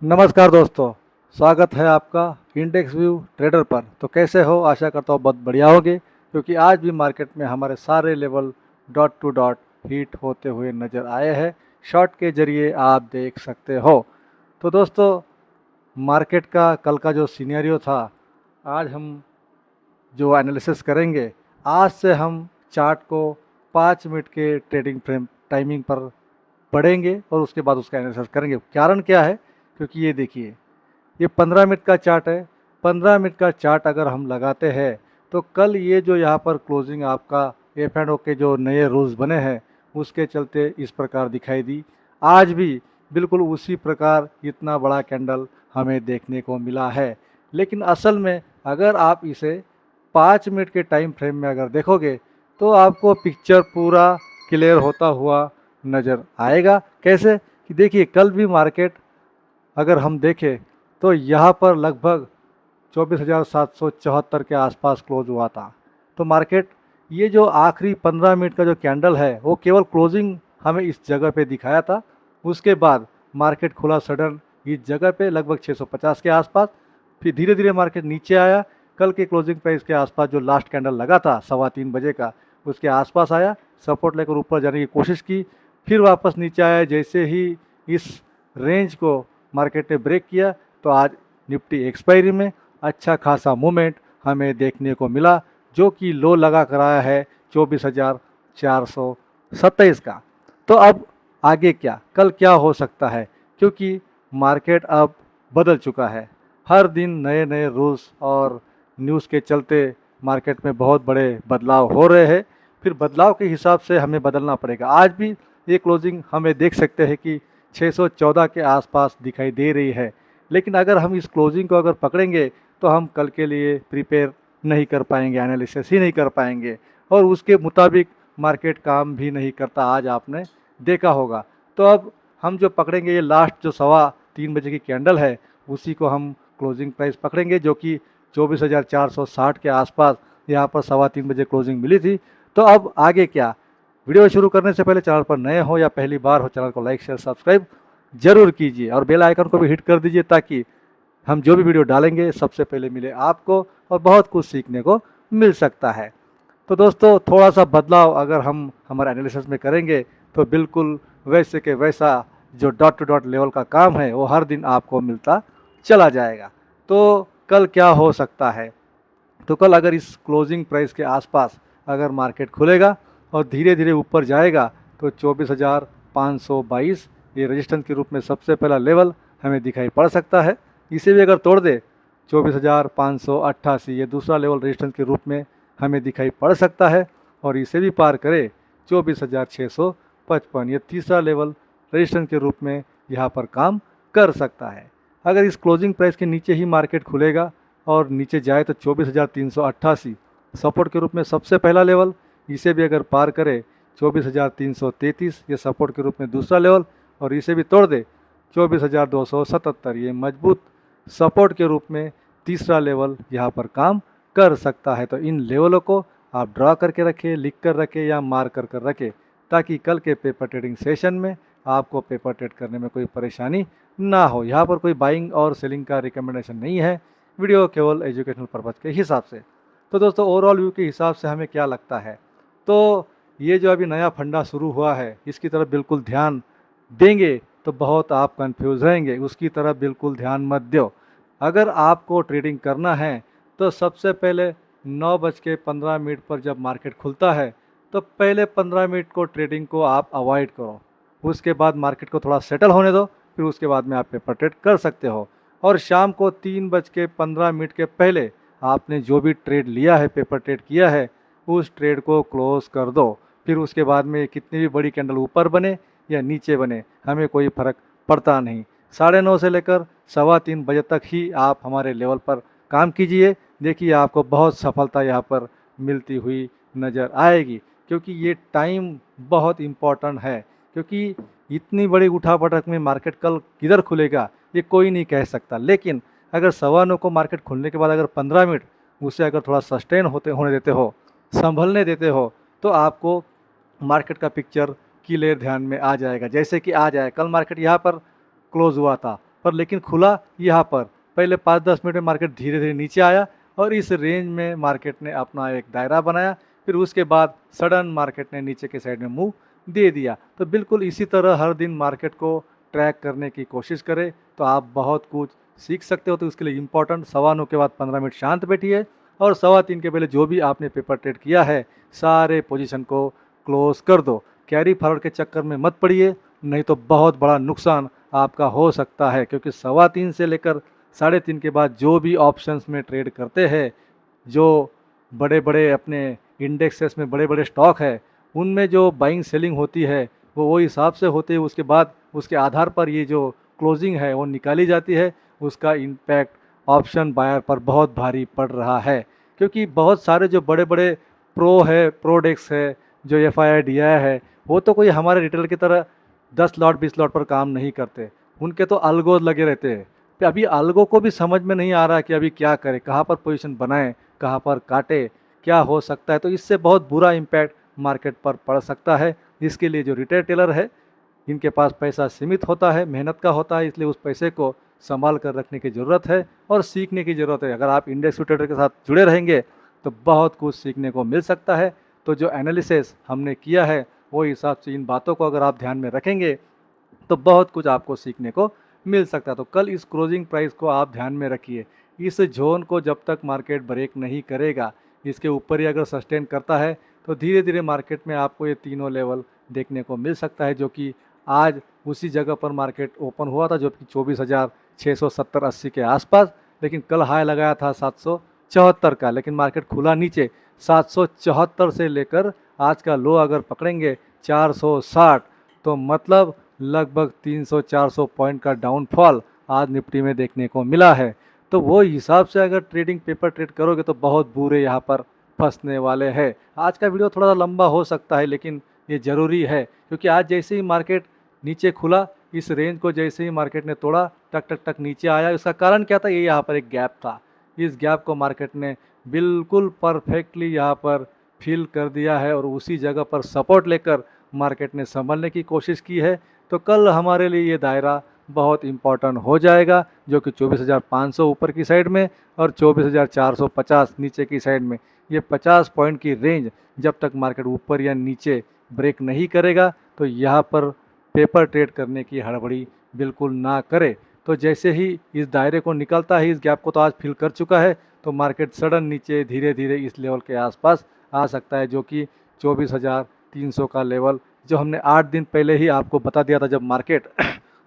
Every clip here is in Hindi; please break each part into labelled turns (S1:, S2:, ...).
S1: नमस्कार दोस्तों, स्वागत है आपका इंडेक्स व्यू ट्रेडर पर। तो कैसे हो? आशा करता हूँ बहुत बढ़िया होगे, क्योंकि आज भी मार्केट में हमारे सारे level dot to dot hit होते हुए नज़र आए हैं। शॉर्ट के जरिए आप देख सकते हो। तो दोस्तों, मार्केट का कल का जो सिनेरियो था, आज हम जो एनालिसिस करेंगे, आज से हम चार्ट को 5 मिनट के ट्रेडिंग फ्रेम टाइमिंग पर पढ़ेंगे और उसके बाद उसका एनालिसिस करेंगे। कारण क्या है? क्योंकि ये देखिए, ये 15 मिनट का चार्ट है। 15 मिनट का चार्ट अगर हम लगाते हैं तो कल ये जो यहाँ पर क्लोजिंग आपका एफ एंड ओ के जो नए रूल्स बने हैं उसके चलते इस प्रकार दिखाई दी। आज भी बिल्कुल उसी प्रकार इतना बड़ा कैंडल हमें देखने को मिला है। लेकिन असल में अगर आप इसे 5 मिनट के टाइम फ्रेम में अगर देखोगे तो आपको पिक्चर पूरा क्लियर होता हुआ नज़र आएगा। कैसे कि देखिए, कल भी मार्केट अगर हम देखें तो यहाँ पर लगभग 24,774 के आसपास क्लोज हुआ था। तो मार्केट ये जो आखिरी 15 मिनट का जो कैंडल है वो केवल क्लोजिंग हमें इस जगह पे दिखाया था। उसके बाद मार्केट खुला सडन इस जगह पे लगभग 650 के आसपास। फिर धीरे धीरे मार्केट नीचे आया। कल के क्लोजिंग प्राइस के आसपास जो लास्ट कैंडल लगा था 3:15 का, उसके आसपास आया, सपोर्ट लेकर ऊपर जाने की कोशिश की, फिर वापस नीचे आया। जैसे ही इस रेंज को मार्केट ने ब्रेक किया तो आज निफ्टी एक्सपायरी में अच्छा खासा मूवमेंट हमें देखने को मिला, जो कि लो लगा कर आया है 24,427 का। तो अब आगे क्या, कल क्या हो सकता है? क्योंकि मार्केट अब बदल चुका है। हर दिन नए नए रूल्स और न्यूज़ के चलते मार्केट में बहुत बड़े बदलाव हो रहे हैं। फिर बदलाव के हिसाब से हमें बदलना पड़ेगा। आज भी ये क्लोजिंग हमें देख सकते हैं कि 614 के आसपास दिखाई दे रही है। लेकिन अगर हम इस क्लोजिंग को अगर पकड़ेंगे तो हम कल के लिए प्रिपेयर नहीं कर पाएंगे, एनालिसिस ही नहीं कर पाएंगे और उसके मुताबिक मार्केट काम भी नहीं करता। आज आपने देखा होगा। तो अब हम जो पकड़ेंगे ये लास्ट जो 3:15 की कैंडल है, उसी को हम क्लोजिंग प्राइस पकड़ेंगे, जो कि 24,460 के आसपास यहाँ पर 3:15 क्लोजिंग मिली थी। तो अब आगे क्या? वीडियो शुरू करने से पहले चैनल पर नए हो या पहली बार हो, चैनल को लाइक शेयर सब्सक्राइब जरूर कीजिए और बेल आइकन को भी हिट कर दीजिए, ताकि हम जो भी वीडियो डालेंगे सबसे पहले मिले आपको और बहुत कुछ सीखने को मिल सकता है। तो दोस्तों, थोड़ा सा बदलाव अगर हम हमारे एनालिसिस में करेंगे तो बिल्कुल वैसे के वैसा जो डॉट टू डॉट लेवल का काम है वो हर दिन आपको मिलता चला जाएगा। तो कल क्या हो सकता है? तो कल अगर इस क्लोजिंग प्राइस के आसपास अगर मार्केट खुलेगा और धीरे धीरे ऊपर जाएगा तो 24,522 ये रेजिस्टेंस के रूप में सबसे पहला लेवल हमें दिखाई पड़ सकता है। इसे भी अगर तोड़ दे 24,588 ये दूसरा लेवल रेजिस्टेंस के रूप में हमें दिखाई पड़ सकता है। और इसे भी पार करे 24,655 ये तीसरा लेवल रेजिस्टेंस के रूप में यहाँ पर काम कर सकता है। अगर इस क्लोजिंग प्राइस के नीचे ही मार्केट खुलेगा और नीचे जाए तो 24,388 सपोर्ट के रूप में सबसे पहला लेवल, इसे भी अगर पार करे 24,333 ये सपोर्ट के रूप में दूसरा लेवल, और इसे भी तोड़ दे 24,277 ये मजबूत सपोर्ट के रूप में तीसरा लेवल यहाँ पर काम कर सकता है। तो इन लेवलों को आप ड्रा करके रखें, लिख कर रखें या मार्क कर रखें, ताकि कल के पेपर ट्रेडिंग सेशन में आपको पेपर ट्रेड करने में कोई परेशानी ना हो। यहाँ पर कोई बाइंग और सेलिंग का रिकमेंडेशन नहीं है, वीडियो केवल एजुकेशनल पर्पज़ के हिसाब से। तो दोस्तों, ओवरऑल व्यू के हिसाब से हमें क्या लगता है? तो ये जो अभी नया फंडा शुरू हुआ है इसकी तरफ बिल्कुल ध्यान देंगे तो बहुत आप कंफ्यूज रहेंगे, उसकी तरफ बिल्कुल ध्यान मत दो। अगर आपको ट्रेडिंग करना है तो सबसे पहले 9:15 पर जब मार्केट खुलता है तो पहले 15 मिनट को ट्रेडिंग को आप अवॉइड करो। उसके बाद मार्केट को थोड़ा सेटल होने दो, फिर उसके बाद में आप पेपर ट्रेड कर सकते हो। और शाम को 3:15 के पहले आपने जो भी ट्रेड लिया है, पेपर ट्रेड किया है, उस ट्रेड को क्लोज कर दो। फिर उसके बाद में कितनी भी बड़ी कैंडल ऊपर बने या नीचे बने हमें कोई फ़र्क पड़ता नहीं। 9:30 से लेकर 3:15 तक ही आप हमारे लेवल पर काम कीजिए। देखिए, आपको बहुत सफलता यहाँ पर मिलती हुई नज़र आएगी, क्योंकि ये टाइम बहुत इम्पॉर्टेंट है। क्योंकि इतनी बड़ी उठापटक में मार्केट कल किधर खुलेगा ये कोई नहीं कह सकता। लेकिन अगर 9:15 को मार्केट खुलने के बाद अगर 15 मिनट उसे अगर थोड़ा सस्टेन होने देते हो, संभलने देते हो, तो आपको मार्केट का पिक्चर क्लियर ध्यान में आ जाएगा। जैसे कि आ जाए, कल मार्केट यहाँ पर क्लोज हुआ था पर लेकिन खुला यहाँ पर पहले 5-10 मिनट में मार्केट धीरे धीरे नीचे आया और इस रेंज में मार्केट ने अपना एक दायरा बनाया, फिर उसके बाद सडन मार्केट ने नीचे के साइड में मुंह दे दिया। तो बिल्कुल इसी तरह हर दिन मार्केट को ट्रैक करने की कोशिश करें तो आप बहुत कुछ सीख सकते हो। तो उसके लिए इम्पोर्टेंट 2:15 के बाद 15 मिनट शांत बैठिए और 3:15 के पहले जो भी आपने पेपर ट्रेड किया है सारे पोजीशन को क्लोज कर दो। कैरी फॉरवर्ड के चक्कर में मत पड़िए, नहीं तो बहुत बड़ा नुकसान आपका हो सकता है, क्योंकि 3:15 से लेकर 3:30 के बाद जो भी ऑप्शंस में ट्रेड करते हैं, जो बड़े बड़े अपने इंडेक्सेस में बड़े बड़े स्टॉक है, उनमें जो बाइंग सेलिंग होती है वो हिसाब से होती है। उसके बाद उसके आधार पर ये जो क्लोजिंग है वो निकाली जाती है। उसका इम्पैक्ट ऑप्शन बायर पर बहुत भारी पड़ रहा है, क्योंकि बहुत सारे जो बड़े बड़े प्रोडेक्स है, जो FII DI है, वो तो कोई हमारे रिटेलर की तरह 10 लॉट 20 लॉट पर काम नहीं करते। उनके तो अलगो लगे रहते हैं। तो अभी अलगो को भी समझ में नहीं आ रहा कि अभी क्या करें, कहाँ पर पोजीशन बनाएं, कहाँ पर काटे, क्या हो सकता है। तो इससे बहुत बुरा इम्पैक्ट मार्केट पर पड़ सकता है। इसके लिए जो रिटेल टेलर है, इनके पास पैसा सीमित होता है, मेहनत का होता है, इसलिए उस पैसे को संभाल कर रखने की ज़रूरत है और सीखने की ज़रूरत है। अगर आप इंडेक्स ट्रेडर के साथ जुड़े रहेंगे तो बहुत कुछ सीखने को मिल सकता है। तो जो एनालिसिस हमने किया है वो हिसाब से इन बातों को अगर आप ध्यान में रखेंगे तो बहुत कुछ आपको सीखने को मिल सकता है। तो कल इस क्लोजिंग प्राइस को आप ध्यान में रखिए। इस जोन को जब तक मार्केट ब्रेक नहीं करेगा, इसके ऊपर ही अगर सस्टेन करता है तो धीरे धीरे मार्केट में आपको ये तीनों लेवल देखने को मिल सकता है, जो कि आज उसी जगह पर मार्केट ओपन हुआ था, जो कि 24,670-80 के आसपास। लेकिन कल हाई लगाया था 774 का, लेकिन मार्केट खुला नीचे। 774 से लेकर आज का लो अगर पकड़ेंगे 460, तो मतलब लगभग 300-400 पॉइंट का डाउनफॉल आज निफ्टी में देखने को मिला है। तो वो हिसाब से अगर ट्रेडिंग पेपर ट्रेड करोगे तो बहुत बुरे यहाँ पर फंसने वाले हैं। आज का वीडियो थोड़ा सा लंबा हो सकता है, लेकिन ये ज़रूरी है, क्योंकि आज जैसे ही मार्केट नीचे खुला, इस रेंज को जैसे ही मार्केट ने तोड़ा, टक टक टक नीचे आया। इसका कारण क्या था? ये यहाँ पर एक गैप था। इस गैप को मार्केट ने बिल्कुल परफेक्टली यहाँ पर फिल कर दिया है और उसी जगह पर सपोर्ट लेकर मार्केट ने संभलने की कोशिश की है। तो कल हमारे लिए ये दायरा बहुत इम्पोर्टेंट हो जाएगा, जो कि 24,500 ऊपर की साइड में और 24,450 नीचे की साइड में। ये 50 पॉइंट की रेंज जब तक मार्केट ऊपर या नीचे ब्रेक नहीं करेगा तो यहाँ पर पेपर ट्रेड करने की हड़बड़ी बिल्कुल ना करे। तो जैसे ही इस दायरे को निकलता है, इस गैप को तो आज फिल कर चुका है, तो मार्केट सडन नीचे धीरे धीरे इस लेवल के आसपास आ सकता है, जो कि 24,300 का लेवल, जो हमने 8 दिन पहले ही आपको बता दिया था। जब मार्केट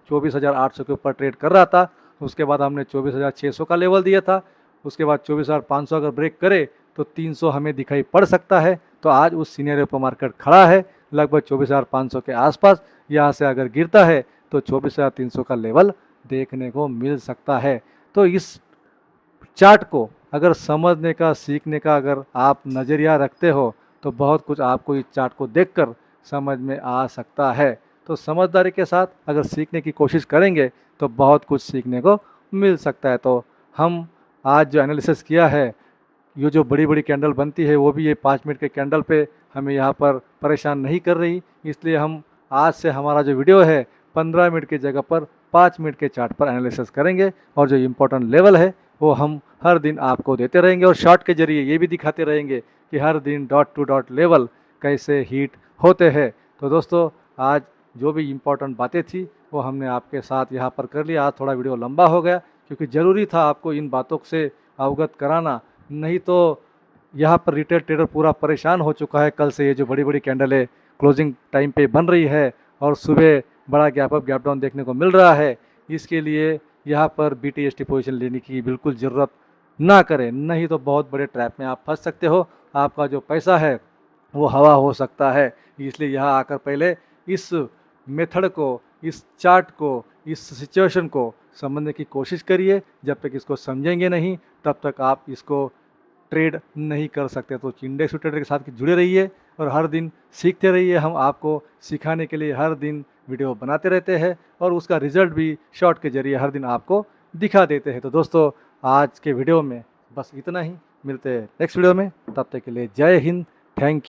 S1: 24,800 के ऊपर ट्रेड कर रहा था, उसके बाद हमने 24,600 का लेवल दिया था। उसके बाद 24,500 अगर ब्रेक करे तो 300 हमें दिखाई पड़ सकता है। तो आज उस सिनेरियो पर मार्केट खड़ा है लगभग 24,500 के आसपास। यहाँ से अगर गिरता है तो 24,300 का लेवल देखने को मिल सकता है। तो इस चार्ट को अगर समझने का, सीखने का अगर आप नज़रिया रखते हो तो बहुत कुछ आपको इस चार्ट को देखकर समझ में आ सकता है। तो समझदारी के साथ अगर सीखने की कोशिश करेंगे तो बहुत कुछ सीखने को मिल सकता है। तो हम आज जो एनालिसिस किया है, ये जो बड़ी बड़ी कैंडल बनती है वो भी ये 5 मिनट के कैंडल पे हमें यहाँ पर परेशान नहीं कर रही, इसलिए हम आज से हमारा जो वीडियो है 15 मिनट की जगह पर 5 मिनट के चार्ट पर एनालिसिस करेंगे और जो इम्पोर्टेंट लेवल है वो हम हर दिन आपको देते रहेंगे और शॉर्ट के जरिए ये भी दिखाते रहेंगे कि हर दिन डॉट टू डॉट लेवल कैसे हीट होते हैं। तो दोस्तों, आज जो भी इम्पोर्टेंट बातें थी वो हमने आपके साथ यहाँ पर कर लिया। आज थोड़ा वीडियो लंबा हो गया क्योंकि ज़रूरी था आपको इन बातों से अवगत कराना, नहीं तो यहाँ पर रिटेल ट्रेडर पूरा परेशान हो चुका है। कल से ये जो बड़ी बड़ी कैंडल है क्लोजिंग टाइम पे बन रही है और सुबह बड़ा गैप अप गैप डाउन देखने को मिल रहा है, इसके लिए यहाँ पर BTST पोजीशन लेने की बिल्कुल ज़रूरत ना करें, नहीं तो बहुत बड़े ट्रैप में आप फंस सकते हो। आपका जो पैसा है वो हवा हो सकता है। इसलिए यहाँ आकर पहले इस मेथड को, इस चार्ट को, इस सिचुएशन को समझने की कोशिश करिए। जब तक इसको समझेंगे नहीं तब तक आप इसको ट्रेड नहीं कर सकते। तो इंडेक्स ट्रेडर के साथ जुड़े रहिए और हर दिन सीखते रहिए। हम आपको सिखाने के लिए हर दिन वीडियो बनाते रहते हैं और उसका रिजल्ट भी शॉर्ट के जरिए हर दिन आपको दिखा देते हैं। तो दोस्तों, आज के वीडियो में बस इतना ही। मिलते हैं नेक्स्ट वीडियो में, तब तक के लिए जय हिंद, थैंक यू।